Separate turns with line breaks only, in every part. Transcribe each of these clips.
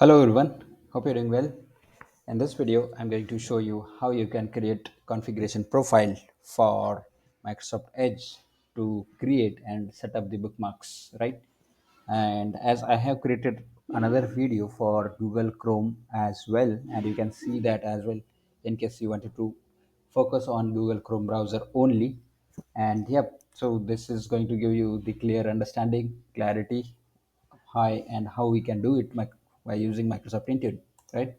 Hello everyone, hope you're doing well. In this video, I'm going to show you how you can create configuration profile for Microsoft Edge to create and set up the bookmarks, right? And as I have created another video for Google Chrome as well, and you can see that as well in case you wanted to focus on Google Chrome browser only. And yep, so this is going to give you the clear understanding, clarity high and how we can do it by using Microsoft Intune, right?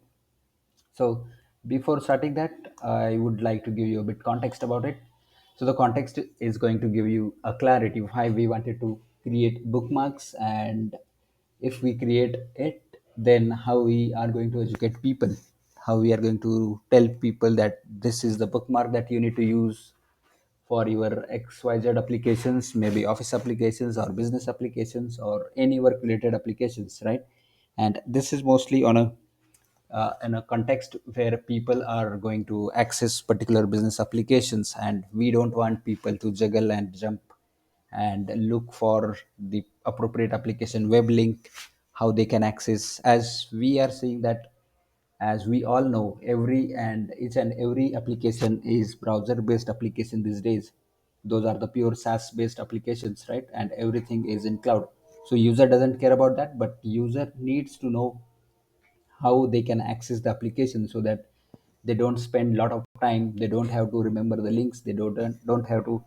So before starting that, I would like to give you a bit context about it. So the context is going to give you a clarity of why we wanted to create bookmarks, and if we create it, then how we are going to educate people, how we are going to tell people that this is the bookmark that you need to use for your XYZ applications, maybe office applications or business applications or any work related applications, right? And this is mostly on a in a context where people are going to access particular business applications, and we don't want people to juggle and jump and look for the appropriate application web link, how they can access, as we are seeing that, as we all know, every and each and every application is browser based application these days. Those are the pure SaaS based applications, right? And everything is in cloud. So user doesn't care about that, but user needs to know how they can access the application so that they don't spend a lot of time, they don't have to remember the links, they don't have to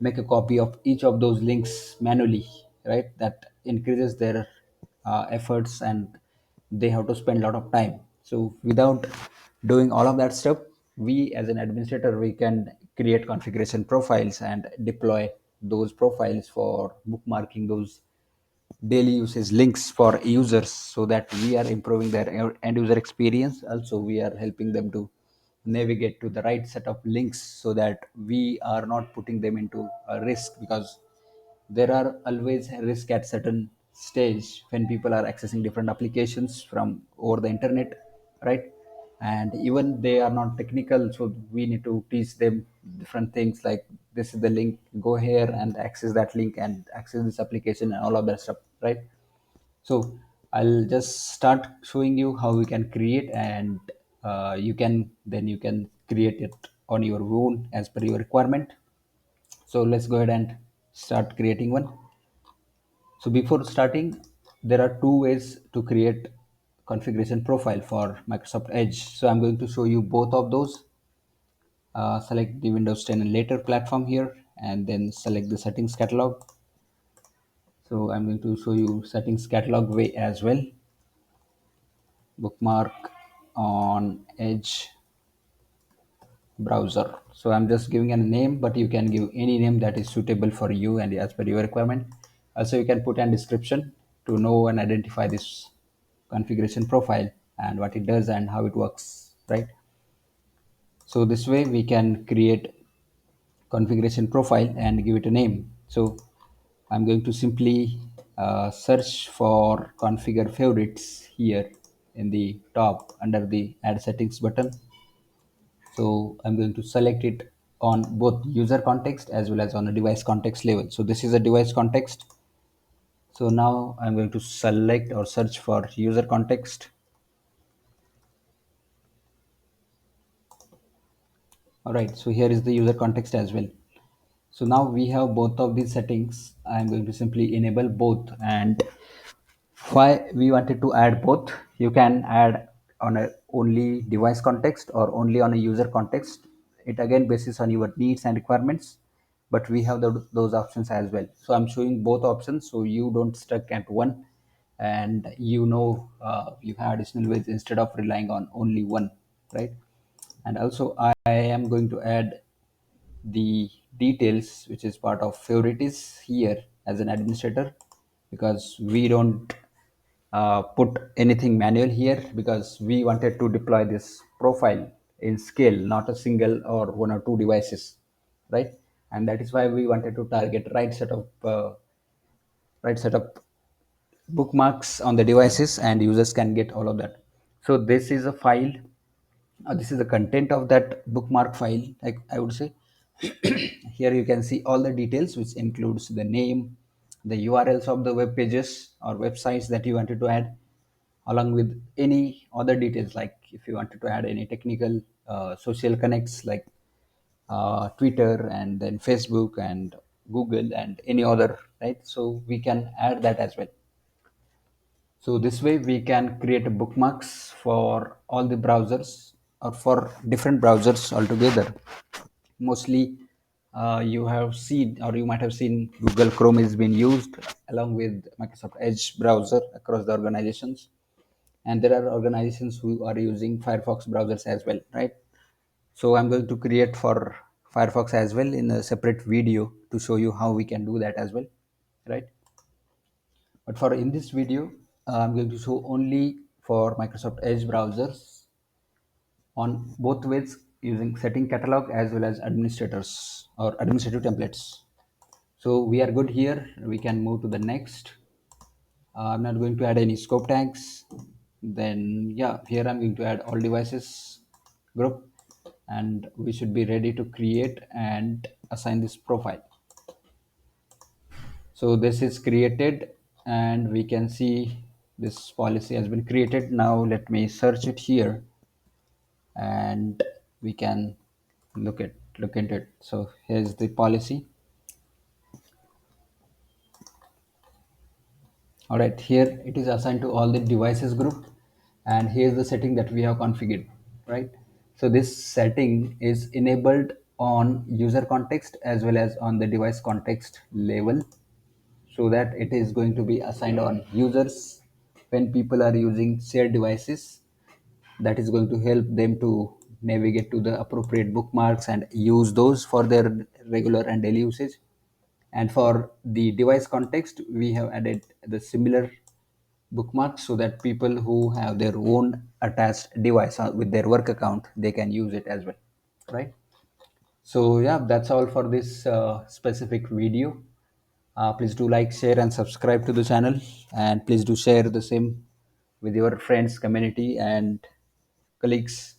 make a copy of each of those links manually, right? That increases their efforts, and they have to spend a lot of time. So without doing all of that stuff, we as an administrator, we can create configuration profiles and deploy those profiles for bookmarking those daily usage links for users, so that we are improving their end user experience. Also, we are helping them to navigate to the right set of links so that we are not putting them into a risk, because there are always a risk at certain stage when people are accessing different applications from over the internet, right? And even they are not technical, so we need to teach them different things like, this is the link, go here and access that link and access this application and all of that stuff, right? So I'll just start showing you how we can create, and you can create it on your own as per your requirement. So let's go ahead and start creating one. So before starting, there are two ways to create configuration profile for Microsoft Edge. So I'm going to show you both of those. Select the Windows 10 and later platform here, and then select the settings catalog. So I'm going to show you settings catalog way as well. Bookmark on Edge browser. So I'm just giving a name, but you can give any name that is suitable for you and as per your requirement. Also, you can put a description to know and identify this configuration profile and what it does and how it works, right? So this way we can create configuration profile and give it a name. So I'm going to simply search for configure favorites here in the top under the add settings button. So I'm going to select it on both user context as well as on a device context level. So this is a device context. So now I'm going to select or search for user context. All right, so here is the user context as well. So now we have both of these settings. I'm going to simply enable both. And why we wanted to add both, you can add on a only device context or only on a user context. It again basis on your needs and requirements, but we have those options as well. So I'm showing both options so you don't stuck at one, and you have additional ways instead of relying on only one, right? And also I am going to add the details which is part of favorites here as an administrator, because we don't put anything manual here, because we wanted to deploy this profile in scale, not a single or one or two devices, right? And that is why we wanted to target right set of bookmarks on the devices, and users can get all of that. So this is a file, this is the content of that bookmark file, like I would say. Here you can see all the details, which includes the name, the URLs of the web pages or websites that you wanted to add, along with any other details, like if you wanted to add any technical social connects like Twitter and then Facebook and Google and any other, right? So we can add that as well. So this way we can create bookmarks for all the browsers or for different browsers altogether. Mostly you have seen, or you might have seen, Google Chrome is being used along with Microsoft Edge browser across the organizations. And there are organizations who are using Firefox browsers as well, right? So I'm going to create for Firefox as well in a separate video to show you how we can do that as well, right? But for in this video, I'm going to show only for Microsoft Edge browsers on both ways using setting catalog as well as administrators or administrative templates. So we are good here. We can move to the next. I'm not going to add any scope tags. Then yeah, here I'm going to add all devices group, and we should be ready to create and assign this profile. So this is created and we can see this policy has been created. Now let me search it here and we can look into it. So here's the policy. All right, here it is assigned to all the devices group, and here's the setting that we have configured, right? So this setting is enabled on user context as well as on the device context level, so that it is going to be assigned on users when people are using shared devices. That is going to help them to navigate to the appropriate bookmarks and use those for their regular and daily usage. And for the device context, we have added the similar bookmarks so that people who have their own attached device with their work account, they can use it as well, right? So yeah, that's all for this specific video. Please do like, share and subscribe to the channel, and please do share the same with your friends, community and colleagues.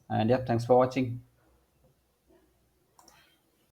And yeah, thanks for watching.